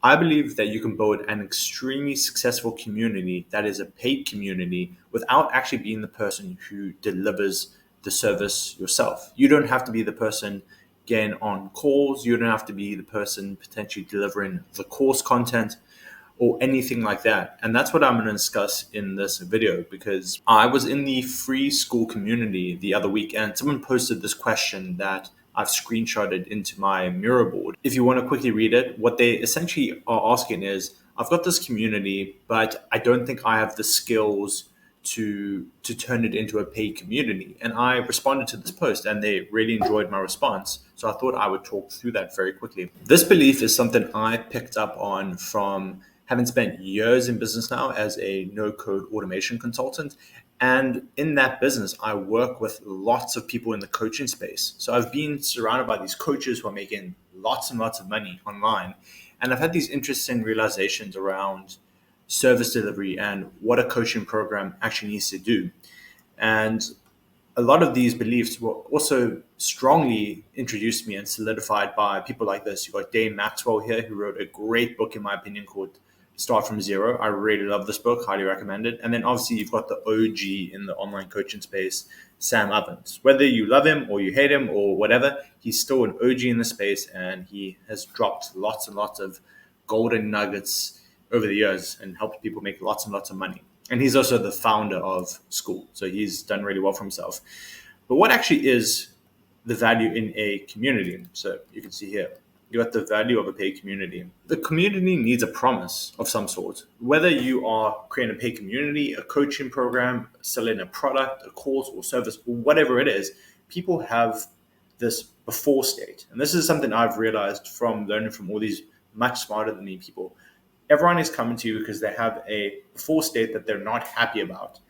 I believe that you can build an extremely successful community that is a paid community without actually being the person who delivers the service yourself. You don't have to be the person getting on calls. You don't have to be the person potentially delivering the course content or anything like that. And that's what I'm going to discuss in this video, because I was in the free Skool community the other week and someone posted this question that I've screenshotted into my mirror board. If you want to quickly read it, what they essentially are asking is, I've got this community, but I don't think I have the skills to turn it into a paid community. And I responded to this post and they really enjoyed my response. So I thought I would talk through that very quickly. This belief is something I picked up on from having spent years in business now as a no-code automation consultant. And in that business, I work with lots of people in the coaching space. So I've been surrounded by these coaches who are making lots and lots of money online. And I've had these interesting realizations around service delivery and what a coaching program actually needs to do. And a lot of these beliefs were also strongly introduced to me and solidified by people like this. You've got Dane Maxwell here, who wrote a great book, in my opinion, called Start From Zero. I really love this book, highly recommend it. And then obviously you've got the OG in the online coaching space, Sam Ovens. Whether you love him or you hate him or whatever, he's still an OG in the space, and he has dropped lots and lots of golden nuggets over the years and helped people make lots and lots of money. And he's also the founder of Skool. So he's done really well for himself. But what actually is the value in a community? So you can see here, you got the value of a paid community. The community needs a promise of some sort. Whether you are creating a paid community, a coaching program, selling a product, a course or service, or whatever it is, people have this before state. And this is something I've realized from learning from all these much smarter than me people. Everyone is coming to you because they have a before state that they're not happy about.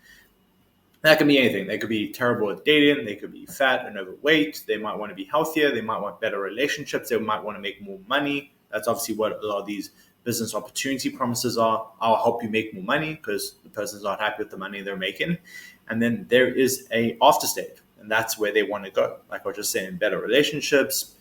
That can be anything. They could be terrible at dating. They could be fat and overweight. They might want to be healthier. They might want better relationships. They might want to make more money. That's obviously what a lot of these business opportunity promises are. I'll help you make more money because the person's not happy with the money they're making. And then there is a after state, and that's where they want to go. Like I was just saying, better relationships,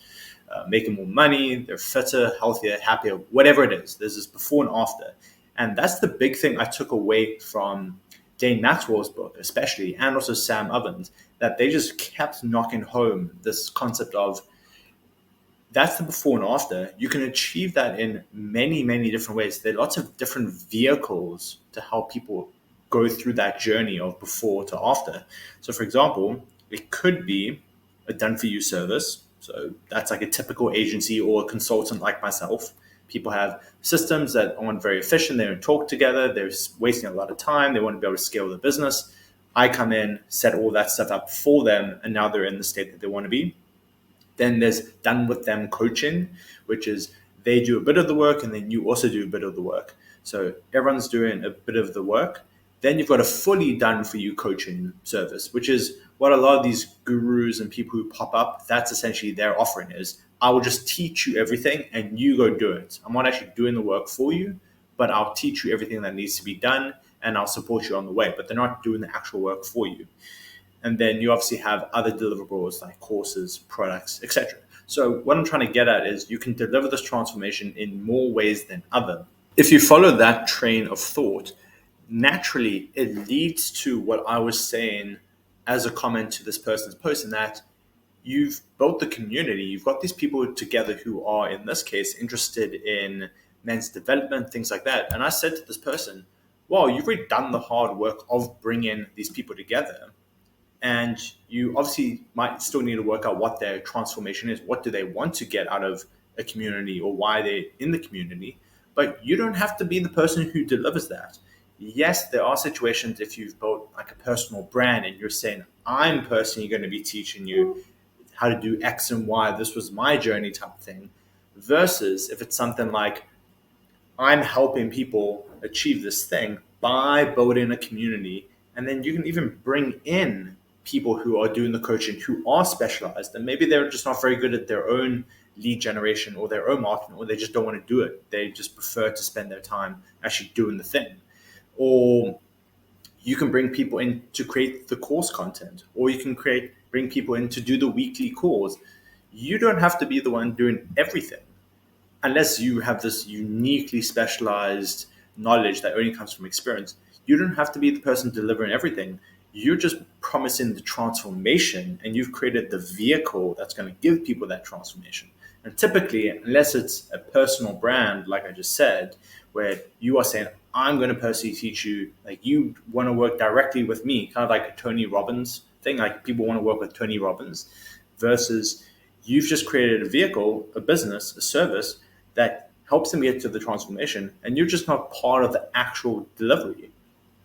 making more money, they're fitter, healthier, happier, whatever it is. There's this before and after. And that's the big thing I took away from Dane Maxwell's book, especially, and also Sam Ovens, that they just kept knocking home this concept of that's the before and after. You can achieve that in many, many different ways. There are lots of different vehicles to help people go through that journey of before to after. So, for example, it could be a done-for-you service. So that's like a typical agency or a consultant like myself. People have systems that aren't very efficient. They don't talk together. They're wasting a lot of time. They want to be able to scale the business. I come in, set all that stuff up for them, and now they're in the state that they want to be. Then there's done with them coaching, which is they do a bit of the work and then you also do a bit of the work. So everyone's doing a bit of the work. Then you've got a fully done for you coaching service, which is what a lot of these gurus and people who pop up, that's essentially their offering is, I will just teach you everything and you go do it. I'm not actually doing the work for you, but I'll teach you everything that needs to be done and I'll support you on the way, but they're not doing the actual work for you. And then you obviously have other deliverables like courses, products, etc. So what I'm trying to get at is you can deliver this transformation in more ways than other. If you follow that train of thought, naturally it leads to what I was saying as a comment to this person's post, in that you've built the community. You've got these people together who are, in this case, interested in men's development, things like that. And I said to this person, well, you've already done the hard work of bringing these people together. And you obviously might still need to work out what their transformation is. What do they want to get out of a community, or why they're in the community? But you don't have to be the person who delivers that. Yes, there are situations if you've built like a personal brand and you're saying, I'm personally going to be teaching you how to do X and Y. This was my journey type of thing. Versus if it's something like, I'm helping people achieve this thing by building a community. And then you can even bring in people who are doing the coaching who are specialized, and maybe they're just not very good at their own lead generation or their own marketing, or they just don't want to do it. They just prefer to spend their time actually doing the thing. Or you can bring people in to create the course content, or you can bring people in to do the weekly calls. You don't have to be the one doing everything. unless you have this uniquely specialized knowledge that only comes from experience, you don't have to be the person delivering everything. You're just promising the transformation, and you've created the vehicle that's going to give people that transformation. And typically, unless it's a personal brand, like I just said, where you are saying, I'm going to personally teach you, like you want to work directly with me, kind of like a Tony Robbins thing, like people want to work with Tony Robbins, versus you've just created a vehicle, a business, a service that helps them get to the transformation, and you're just not part of the actual delivery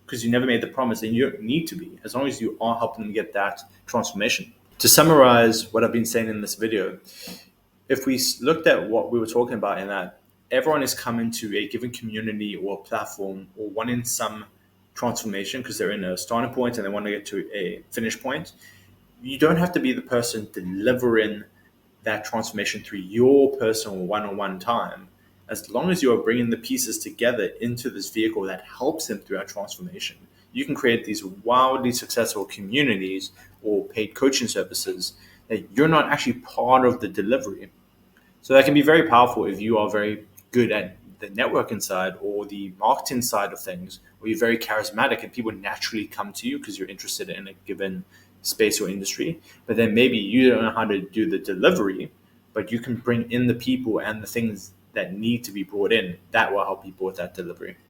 because you never made the promise, and you don't need to be, as long as you are helping them get that transformation. To summarize what I've been saying in this video, if we looked at what we were talking about in that, everyone is coming to a given community or platform or wanting some transformation because they're in a starting point and they want to get to a finish point. You don't have to be the person delivering that transformation through your personal one-on-one time. As long as you are bringing the pieces together into this vehicle that helps them through that transformation, you can create these wildly successful communities or paid coaching services that you're not actually part of the delivery. So that can be very powerful if you are very good at the networking side or the marketing side of things, or you're very charismatic and people naturally come to you because you're interested in a given space or industry. But then maybe you don't know how to do the delivery, but you can bring in the people and the things that need to be brought in that will help people with that delivery.